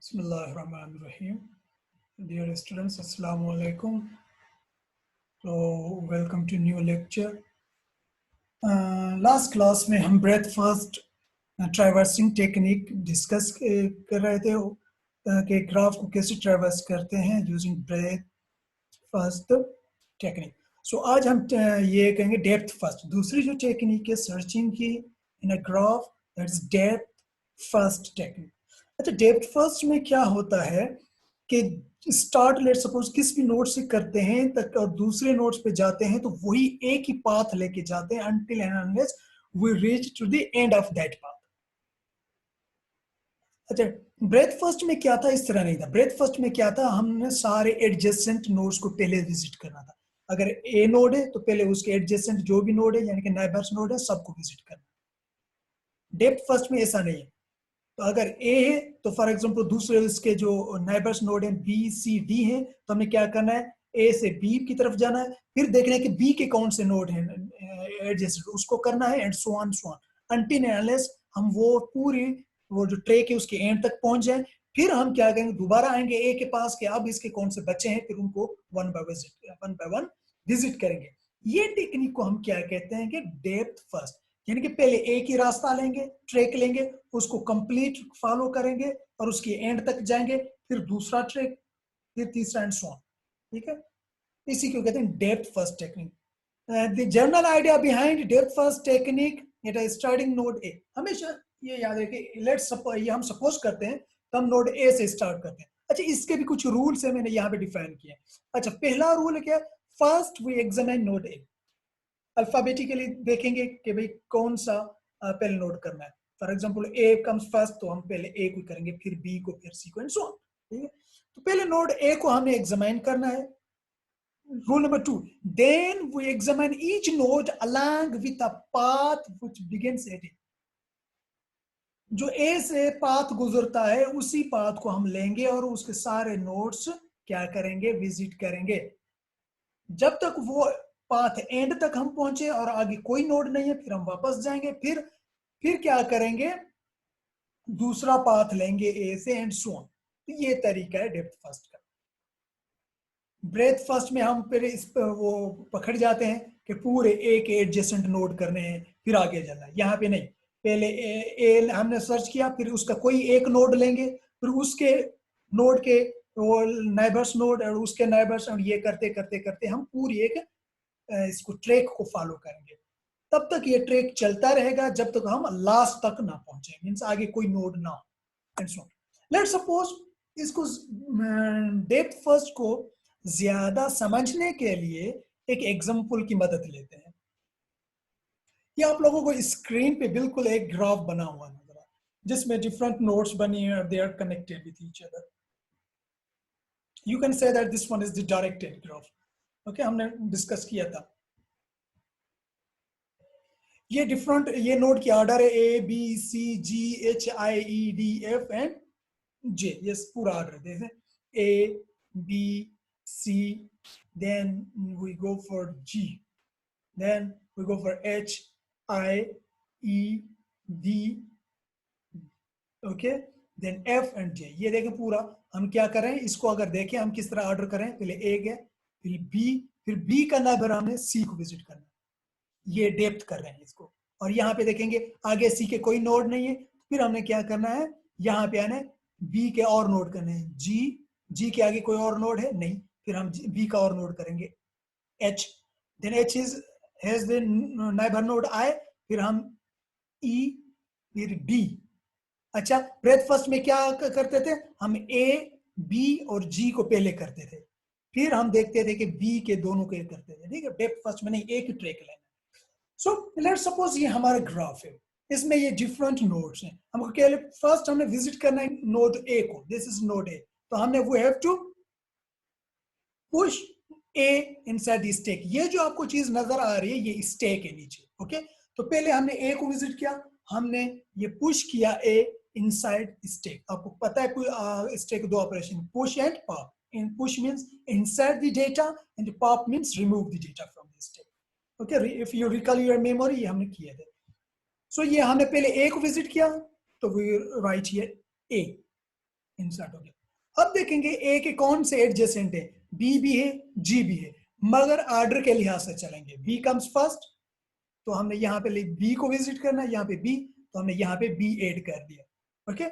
Bismillahirrahmanirrahim. Dear students, Assalamu alaikum. So, welcome to new lecture. Last class में हम breadth first traversing technique discuss कर रहे थे कि ग्राफ को कैसे ट्रैवर्स करते हैं using breadth first technique. So आज हम ये कहेंगे depth first. दूसरी जो टेक्निक है सर्चिंग की in a graph, that's depth first technique. अच्छा, डेप्थ फर्स्ट में क्या होता है कि स्टार्ट लेट सपोज किस भी नोड से करते हैं तक और दूसरे नोड्स पे जाते हैं तो वही एक ही पाथ लेके जाते हैं until and unless we reach to the end of that path. अच्छा, ब्रेथ फर्स्ट में क्या था? इस तरह नहीं था. ब्रेथ फर्स्ट में क्या था, हमने सारे एडजेसेंट नोड्स को पहले विजिट करना था. अगर ए नोड है तो पहले उसके एडजेसेंट जो भी नोड है यानी कि नाइबर्स नोड है सबको विजिट करना. डेप्थ फर्स्ट में ऐसा नहीं है. तो अगर ए है तो फॉर एग्जांपल दूसरे इसके जो नाइबर्स नोड हैं बी सी डी हैं तो हमें क्या करना है, ए से बी की तरफ जाना है, फिर देखना है कि बी के कौन से नोड हैं एडजेसेंट उसको करना है and so on until and unless हम वो पूरी वो जो ट्रैक है उसके एंड तक पहुंच जाए. फिर हम क्या करेंगे, दोबारा आएंगे ए के पास कि अब इसके कौन से बच्चे हैं, फिर उनको वन बाय वन विजिट करेंगे. ये टेक्निक को हम क्या कहते हैं कि डेप्थ फर्स्ट, यानी कि पहले एक ही रास्ता लेंगे, ट्रैक लेंगे, उसको कंप्लीट फॉलो करेंगे और उसके एंड तक जाएंगे, फिर दूसरा ट्रैक, फिर तीसरा एंड सो ऑन. ठीक है, इसी को कहते हैं depth first technique. The general idea behind depth first technique it is starting node A. हमेशा ये याद रखिए, लेट्स सपोज ये हम सपोज करते हैं तो हम नोड ए से स्टार्ट करते हैं. अच्छा, इसके भी कुछ रूल्स है, मैंने यहाँ पे डिफाइन किया. अच्छा, पहला रूल क्या है, first we examine node A. Alphabetically देखेंगे कि भाई कौन सा पहले नोट करना है. For example A comes first तो हम पहले ए को करेंगे, फिर बी को, फिर सी को एंड सो ऑन. ठीक है, तो पहले नोड ए को हमें एग्जामिन करना है. Rule number 2, then we examine each node along with a path which begins at A. जो ए से पाथ गुजरता है उसी पाथ को हम लेंगे और उसके सारे नोड्स क्या करेंगे, विजिट करेंगे जब तक वो पाथ एंड तक हम पहुंचे और आगे कोई नोड नहीं है. फिर हम वापस जाएंगे, फिर क्या करेंगे, दूसरा पाथ लेंगे ए से एंड सो ऑन. तो ये तरीका है डेप्थ फर्स्ट का. ब्रेथ फर्स्ट में हम फिर इस पर वो पकड़ जाते हैं कि पूरे ए के एडजेसेंट नोड करने हैं फिर आगे जाना है. यहाँ पे नहीं, पहले ए हमने सर्च किया, फिर उसका कोई एक नोड लेंगे, फिर उसके नोड के वो नाइबर्स नोड और उसके नाइबर्स, और ये करते करते करते हम पूरी एक इसको ट्रैक को फॉलो करेंगे. तब तक ये ट्रैक चलता रहेगा जब तक हम लास्ट तक ना पहुंचे, मींस आगे कोई नोड ना हो and so on. Let's suppose इसको डेप्थ फर्स्ट को ज्यादा समझने के लिए एक एग्जांपल की मदद लेते हैं. ये आप लोगों को स्क्रीन पे बिल्कुल एक ग्राफ बना हुआ नजर है जिसमें डिफरेंट नोड्स बनी है और they are connected with each other. You can say that this one is the directed graph. Okay, हमने डिस्कस किया था. ये डिफरेंट ये नोड की ऑर्डर है A B C G H I E D F and J. ये पूरा order देखें, A B C, then we go for G, then we go for H I E D, okay, then F and J. ये देखें पूरा हम क्या करें, इसको अगर देखें हम किस तरह ऑर्डर करें, पहले ए गए, फिर बी का नाइबर हमने सी को विजिट करना. ये डेप्थ कर रहे हैं इसको. और यहाँ पे देखेंगे आगे सी के कोई नोड नहीं है, फिर हमने क्या करना है, यहाँ पे आना बी के और नोड करने हैं. जी के आगे कोई और नोड है नहीं, फिर हम बी का और नोड करेंगे H, then H is has the neighbour node I, फिर हम ई, फिर डी. अच्छा, ब्रेथ फर्स्ट में क्या करते थे, हम ए बी और जी को पहले करते थे, फिर हम देखते थे कि बी के दोनों के करते थे. ठीक है, डेप्थ फर्स्ट में नहीं, एक ही ट्रैक लेना. सो लेट्स सपोज ये हमारा ग्राफ है, इसमें ये डिफरेंट नोड्स हैं. हमको क्या, फर्स्ट हमने विजिट करना है नोड ए को. दिस इज नोड ए, तो हमने वो have to push A inside the stack. ये जो आपको चीज नजर आ रही है ये स्टैक है नीचे. ओके, तो पहले हमने ए को विजिट किया, हमने ये पुश किया ए इनसाइड स्टैक. आपको पता है स्टैक दो operation, push and pop. In push means inside the data and pop means remove the data from the stack. Okay, if you recall your memory, ये हमने किया था. सो ये हमने पहले ए को विजिट किया तो we write here A. Insert हो गया। अब देखेंगे ए के कौन से एडजेसेंट है, बी भी है, जी भी है, मगर ऑर्डर के लिहाज से चलेंगे। बी कम्स फर्स्ट, तो हमने यहाँ पे बी को विजिट करना है, यहाँ पे बी, तो हमने यहाँ पे बी ऐड कर दिया। ओके,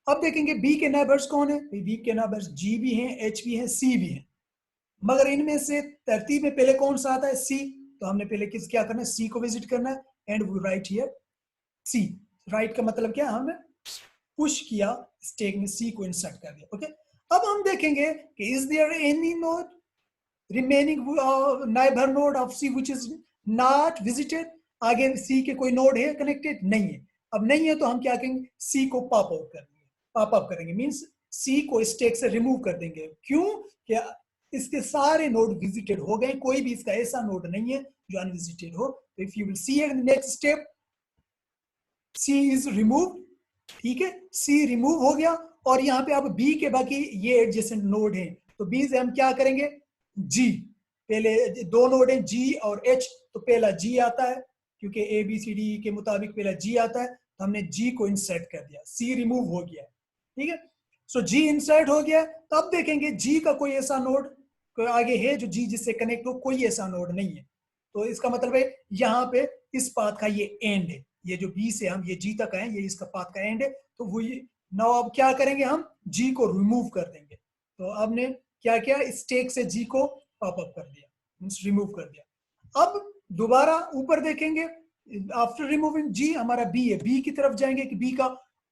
अब देखेंगे बी के नेबर्स कौन है, बी के नेबर्स जी भी हैं, एच भी है, सी भी है, मगर इनमें से तरतीब में पहले कौन सा आता है, सी, तो हमने पहले किस क्या करना है, सी को विजिट करना है, and we write here C. Write का मतलब क्या, हमने पुश किया स्टैक में, सी को इंसर्ट कर दिया। ओके, अब हम देखेंगे कि is there any node remaining neighbour node of C which is not visited, आगे सी के कोई नोड है कनेक्टेड, नहीं है। अब नहीं है तो हम क्या करेंगे, सी को पॉप आउट कर देंगे, पॉप अप करेंगे, मींस सी को स्टैक से रिमूव कर देंगे। क्यों, क्या इसके सारे नोड विजिटेड हो गए, कोई भी इसका ऐसा नोड नहीं है जो अनविजिटेड हो। तो if you will see in the next step, C is remove, ठीक है, सी रिमूव हो गया, और यहाँ पे अब बी के बाकी ये एडजेसेंट नोड हैं, तो बी से हम क्या करेंगे, जी, पहले दो नोड हैं जी और एच, तो पहला जी आता है, क्योंकि ए बी सी डी के मुताबिक पहला जी आता है, तो हमने जी को इंसर्ट कर दिया, सी रिमूव हो गया, ठीक है। सो जी इंसर्ट हो गया, तो अब देखेंगे जी का कोई ऐसा नोड कोई आगे है जो जी जिससे कनेक्ट हो, कोई ऐसा नोड नहीं है, तो इसका मतलब है यहाँ पे इस पाथ का ये एंड है, ये जो बी से हम ये जी तक आए, ये इसका पाथ का एंड है, तो वो नाउ अब क्या करेंगे, हम जी को रिमूव कर देंगे। तो अब ने क्या किया, स्टेक से जी को पॉप अप कर दिया, मींस रिमूव कर दिया। अब दोबारा ऊपर देखेंगे, आफ्टर रिमूविंग जी हमारा बी है, बी की तरफ जाएंगे कि बी का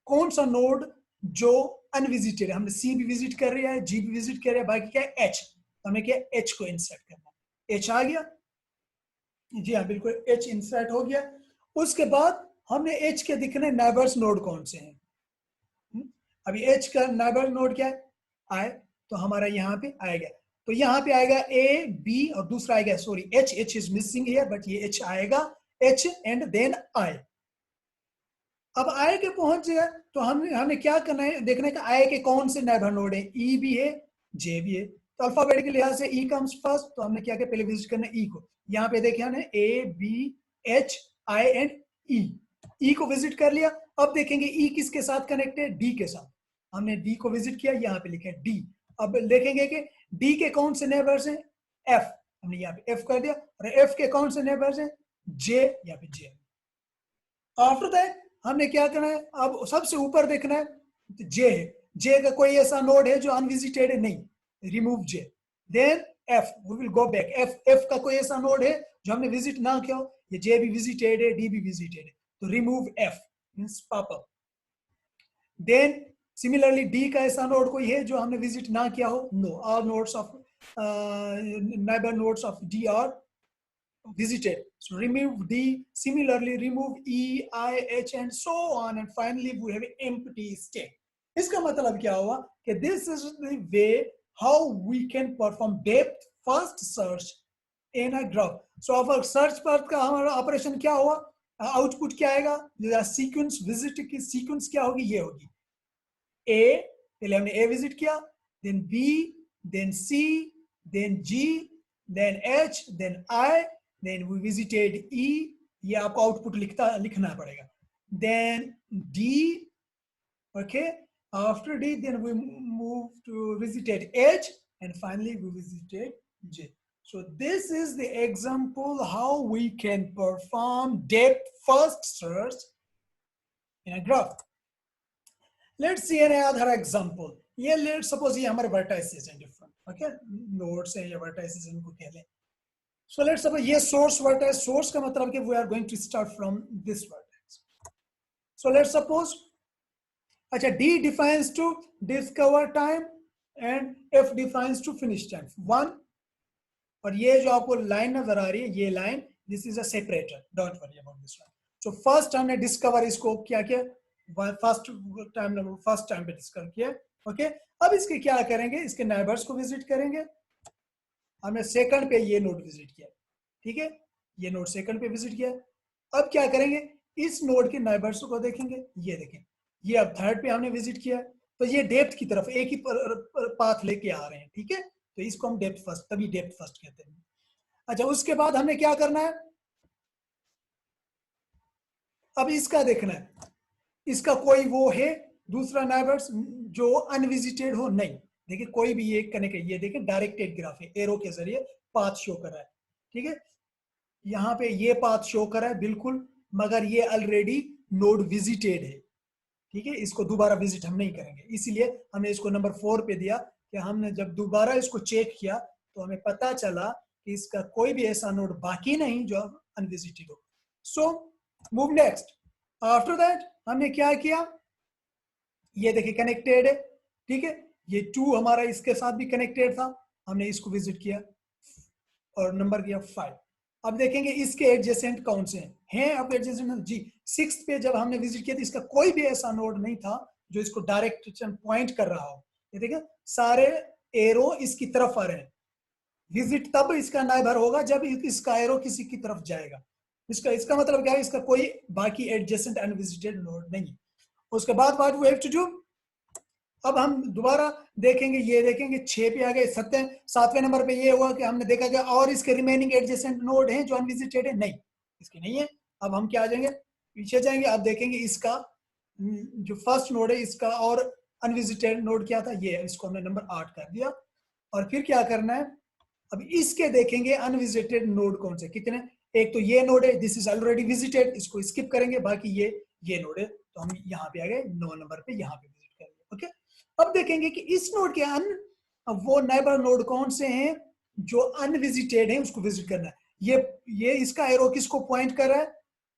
कौन सा नोड जो अनविजिटेड है, हमने सी भी विजिट कर रहा है, जी भी विजिट कर रहा है, बाकी क्या है एच, हमें क्या एच को इंसर्ट करना है। एच आ गया, जी हाँ बिल्कुल, एच इंसर्ट हो गया। उसके बाद हमने एच के दिखने नाइबर्स नोड कौन से हैं, अभी एच का नाइबर नोड क्या है, आई, तो हमारा यहाँ पे आएगा, तो यहाँ पे आएगा ए बी और दूसरा आएगा, sorry H, H is missing here, but ये एच आएगा, एच एंड देन आई। अब आई के पहुंच गया, तो हमने क्या करना है, देखने का आई के कौन से नाइबर नोड है, ई भी है, जे भी है, तो अल्फाबेट के लिहाज से ई कम्स फर्स्ट, तो हमने क्या किया, पहले विजिट करना ई को, यहाँ पे देखिए हमने A B H I and E, E को विजिट कर लिया। अब देखेंगे ई किसके साथ कनेक्ट है, डी के साथ, हमने डी को विजिट किया, यहाँ पे लिखे डी। अब देखेंगे कि डी के कौन से नेबर्स हैं, एफ, हमने यहाँ पे एफ कर दिया, और एफ के कौन से नेबर्स हैं, जे, यहाँ पे जे। आफ्टर दैट हमने क्या करना है, अब सबसे ऊपर देखना है, जे है, जे का कोई ऐसा नोड है जो अनविजिटेड है, नहीं, remove J. Then F, we will go back, F, F का कोई ऐसा नोड है जो हमने विजिट ना किया हो, ये जे भी विजिटेड है, डी भी विजिटेड है, तो remove F, means pop up. Then similarly D का ऐसा नोड कोई है जो हमने विजिट ना किया हो, no, all nodes of neighbour nodes of D are visited. So remove D, similarly remove E, I, H and so on, and finally we have an empty state. इसका मतलब क्या हुआ कि this is the way how we can perform depth first search in a graph. So अब search पर का हमारा operation क्या हुआ, आउटपुट क्या आएगा, सीक्वेंस विजिट की सीक्वेंस क्या होगी, ये होगी A, पहले हमने A विजिट किया, then B, then C, then G, then H, then I, then we visited E, ये आपको आउटपुट लिखना पड़ेगा, then D, okay, after D then we move to visited H, and finally we visited J. So this is the example how we can perform depth first search in a graph. Let's see another example. ये let's suppose ये हमारे vertices हैं different, okay, nodes हैं या vertices इनको कह लें. So let's suppose ये source vertex, source का मतलब कि we are going to start from this vertex. So let's suppose अच्छा D defines to discover time and F defines to finish time 1, और ये जो आपको लाइन नजर आ रही है, ये line, this is a separator, don't worry about this one. So first हमने discover इसको क्या किया, फर्स्ट टाइम पे डिस्कवर किया, ओके। अब इसके क्या करेंगे, इसके नाइबर्स को विजिट करेंगे, हमने सेकंड पे ये नोड विजिट किया, ठीक है, ये नोड सेकंड पे विजिट किया। अब क्या करेंगे, इस नोड के नाइबर्स को देखेंगे, ये देखें, ये अब थर्ड पे हमने विजिट किया, तो ये डेप्थ की तरफ एक ही पाथ लेके आ रहे हैं, ठीक है, तो इसको हम डेप्थ फर्स्ट, तभी डेप्थ फर्स्ट कहते हैं। अच्छा, उसके बाद हमने क्या करना है, अब इसका देखना है, इसका कोई वो है दूसरा नाइबर्स जो अनविजिटेड हो नहीं। देखिए कोई भी ये कनेक्ट है, ये देखिए डायरेक्टेड ग्राफ है, एरो के जरिए पाथ शो कर रहा है, ठीक है। यहाँ पे ये पाथ शो कर रहा है बिल्कुल, मगर ये ऑलरेडी नोड विजिटेड है, ठीक है। इसको दोबारा विजिट हम नहीं करेंगे, इसीलिए हमने इसको नंबर 4 पे दिया कि हमने जब दोबारा इसको चेक किया तो हमें पता चला कि इसका कोई भी ऐसा नोड बाकी नहीं जो अनविजिटेड हो। So move next. After that हमने क्या किया, ये देखिए कनेक्टेड है, ठीक है। ये 2 हमारा इसके साथ भी कनेक्टेड था, हमने इसको विजिट किया और नंबर किया 5। अब देखेंगे इसके एडजेसेंट कौन से हैं अब एडजेसेंट जी। 6 पे जब हमने विजिट किया तो इसका कोई भी ऐसा नोड नहीं था जो इसको डायरेक्ट पॉइंट कर रहा हो। ये देखिए सारे एरो इसकी तरफ आ रहे हैं। विजिट तब इसका नाइबर होगा जब इसका एरो किसी की तरफ जाएगा। इसका मतलब क्या है, इसका कोई बाकी एडजेसेंट अनविजिटेड नोड नहीं है। उसके बाद what we have to do, अब हम दोबारा देखेंगे, ये देखेंगे 6 पे आ गए, 7वें नंबर पे ये हुआ कि हमने देखा कि और इसके रिमेनिंग एडजेसेंट नोड हैं जो अनविजिटेड है, नहीं इसके नहीं है। अब हम क्या आ जाएंगे, पीछे जाएंगे, अब देखेंगे इसका जो फर्स्ट नोड है इसका और अनविजिटेड नोड क्या था, ये इसको हमने नंबर 8 कर दिया। और फिर क्या करना है, अब इसके देखेंगे अनविजिटेड नोड कौन से कितने। एक तो ये नोड है, दिस इज ऑलरेडी विजिटेड, इसको स्किप करेंगे, बाकी ये नोड है, तो हम यहाँ पे आ गए 9 नंबर पे, यहाँ पे विजिट करेंगे। ओके, अब देखेंगे कि इस नोड के वो नाइबर नोड कौन से हैं जो अनविजिटेड है, उसको विजिट करना है। ये इसका एरो किसको पॉइंट कर रहा है,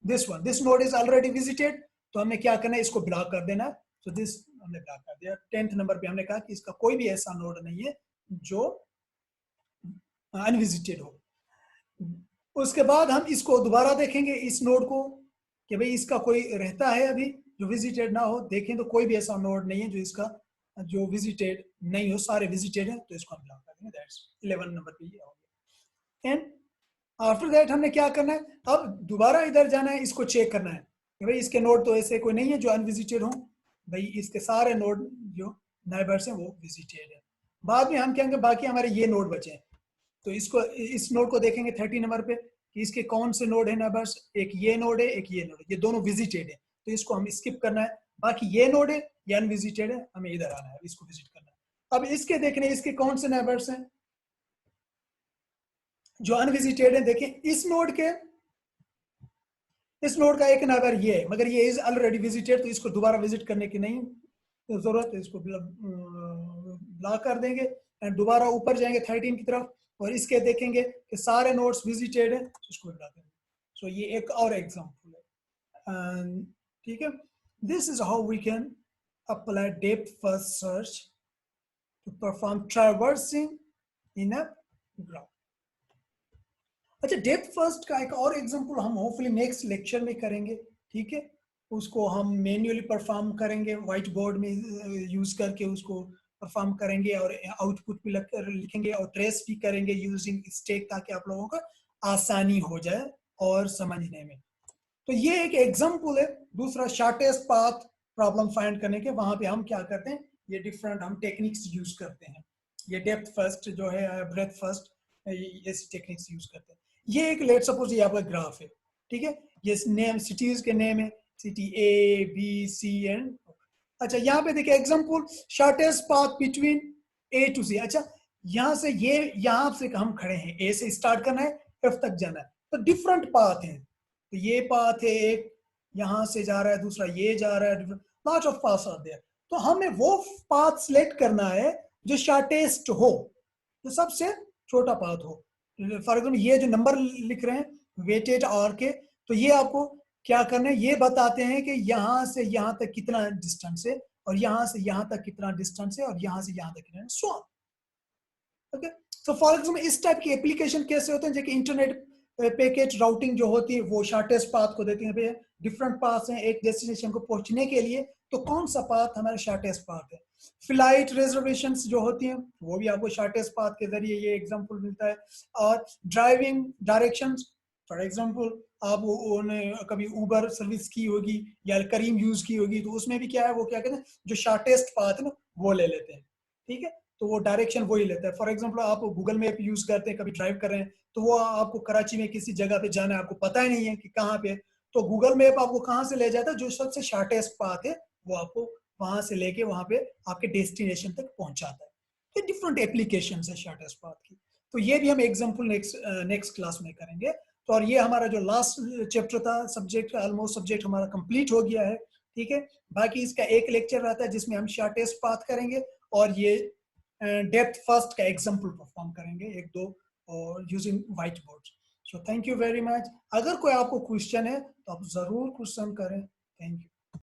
this one, this node is already visited, तो हमने क्या करना है, इसको ब्लॉक कर देना है। तो दिस हमने ब्लॉक कर दिया। 10th नंबर पे हमने कहा कि इसका कोई भी ऐसा नोड नहीं है जो अनविजिटेड हो। उसके बाद हम इसको दोबारा देखेंगे इस नोड को कि भाई इसका कोई रहता है अभी जो विजिटेड ना हो। देखें तो कोई भी ऐसा नोड नहीं है जो इसका जो विजिटेड नहीं हो, सारे विजिटेड है, तो इसको हम ब्लॉक कर देंगे। दैट्स 11 नंबर पे ये हो गया। एंड आफ्टर दैट हमने क्या करना है, अब दोबारा इधर जाना है, इसको चेक करना है कि भाई इसके नोड तो ऐसे कोई नहीं है जो अनविजिटेड हो, भाई इसके सारे नोड जो नाइबर्स हैं वो विजिटेड है। बाद में हम क्या कहेंगे, बाकी हमारे ये नोड बचे हैं, तो इसको इस नोड को देखेंगे 30 नंबर पे कि इसके कौन से नोड है नाइबर्स, एक ये नोड है, एक ये नोड है, ये दोनों विजिटेड है, तो इसको हम स्किप करना है। बाकी ये नोड है, ये अनविजिटेड है, हमें इधर आना है, इसको विजिट करना है। अब इसके देखने इसके कौन से नाइबर्स हैं जो अनविजिटेड है। देखें इस नोड का एक नाइबर ये है, मगर ये इज ऑलरेडी विजिटेड, तो इसको दोबारा विजिट करने की नहीं जरूरत है, इसको ब्लॉक कर देंगे एंड दोबारा ऊपर जाएंगे 13 की तरफ और इसके देखेंगे कि सारे नोड्स विजिटेड है, तो इसको ब्लॉक देंगे। सो ये एक और एग्जांपल है, ठीक है। This is how we can apply depth first search to perform traversing in a graph. अच्छा, डेप्थ फर्स्ट का एक और एग्जांपल हम होपफुली नेक्स्ट लेक्चर में करेंगे, ठीक है। उसको हम मैन्युअली परफॉर्म करेंगे, व्हाइट बोर्ड में यूज करके उसको परफॉर्म करेंगे और आउटपुट भी लिखेंगे और ट्रेस भी करेंगे यूजिंग स्टेक, ताकि आप लोगों को आसानी हो जाए और समझने में। तो ये एक एग्जांपल है। दूसरा शॉर्टेस्ट पाथ प्रॉब्लम फाइंड करने के, वहां पे हम क्या करते हैं, ये डिफरेंट हम टेक्निक्स यूज करते हैं। ये डेप्थ फर्स्ट जो है, ब्रेथ फर्स्ट, ऐसी टेक्निक्स यूज करते हैं। ये एक लेट सपोज ये आपका ग्राफ है, ठीक है। ये नेम सिटीज के नेम है, city A B C and. अच्छा, यहाँ पे देखिए example, shortest path between A to C. अच्छा, यहाँ से यहाँ से हम खड़े हैं, ए से स्टार्ट करना है, एफ तक जाना है, तो डिफरेंट पाथ है। तो ये पाथ है एक, यहाँ से जा रहा है, दूसरा ये जा रहा है, lot of paths are there. तो हमें वो पाथ सिलेक्ट करना है जो शॉर्टेस्ट हो, जो सबसे छोटा पाथ हो। फॉर एग्जाम्पल ये जो नंबर लिख रहे हैं वेटेड आर के, तो ये आपको क्या करना है, ये बताते हैं कि यहाँ से यहाँ तक कितना डिस्टेंस है और यहाँ से यहाँ तक कितना डिस्टेंस है और यहाँ से यहाँ तक कितना, सो ओके। तो फॉर एग्जाम्पल इस टाइप की एप्लीकेशन कैसे होते हैं, जैसे इंटरनेट पैकेज राउटिंग जो होती है वो शॉर्टेस्ट पाथ को देती है। डिफरेंट पाथ हैं एक डेस्टिनेशन को पहुंचने के लिए, तो कौन सा पाथ हमारा शॉर्टेस्ट पाथ है। फ्लाइट रिजर्वेशंस जो होती हैं वो भी आपको शॉर्टेस्ट पाथ के जरिए ये एग्जांपल मिलता है। और ड्राइविंग डायरेक्शंस, फॉर एग्जांपल आपने कभी उबर सर्विस की होगी या करीम यूज की होगी, तो उसमें भी क्या है, वो क्या कहते हैं, जो शॉर्टेस्ट पाथ है ना वो ले लेते हैं, ठीक है। तो वो डायरेक्शन वही लेता है। फॉर एग्जांपल आप गूगल मैप यूज करते हैं, कभी ड्राइव कर रहे हैं, तो वो आपको कराची में किसी जगह पे जाना है, आपको पता ही नहीं है कि कहाँ पे, तो गूगल मैप आपको कहाँ से ले जाता है, जो सबसे शॉर्टेस्ट पाथ है वो आपको वहां से लेके वहां पे आपके डेस्टिनेशन तक पहुंचाता है। तो डिफरेंट एप्लीकेशन है शॉर्टेस्ट पाथ की। तो ये भी हम एग्जाम्पल नेक्स्ट क्लास में करेंगे। तो और ये हमारा जो लास्ट चैप्टर था सब्जेक्ट का, ऑलमोस्ट सब्जेक्ट हमारा कंप्लीट हो गया है। ठीक है, बाकी इसका एक लेक्चर रहता है जिसमें हम शॉर्टेस्ट पाथ करेंगे और ये डेप्थ फर्स्ट का एग्जाम्पल परफॉर्म करेंगे एक दो, और using white board. So thank you very much. अगर कोई आपको क्वेश्चन है तो आप जरूर क्वेश्चन करें। Thank you.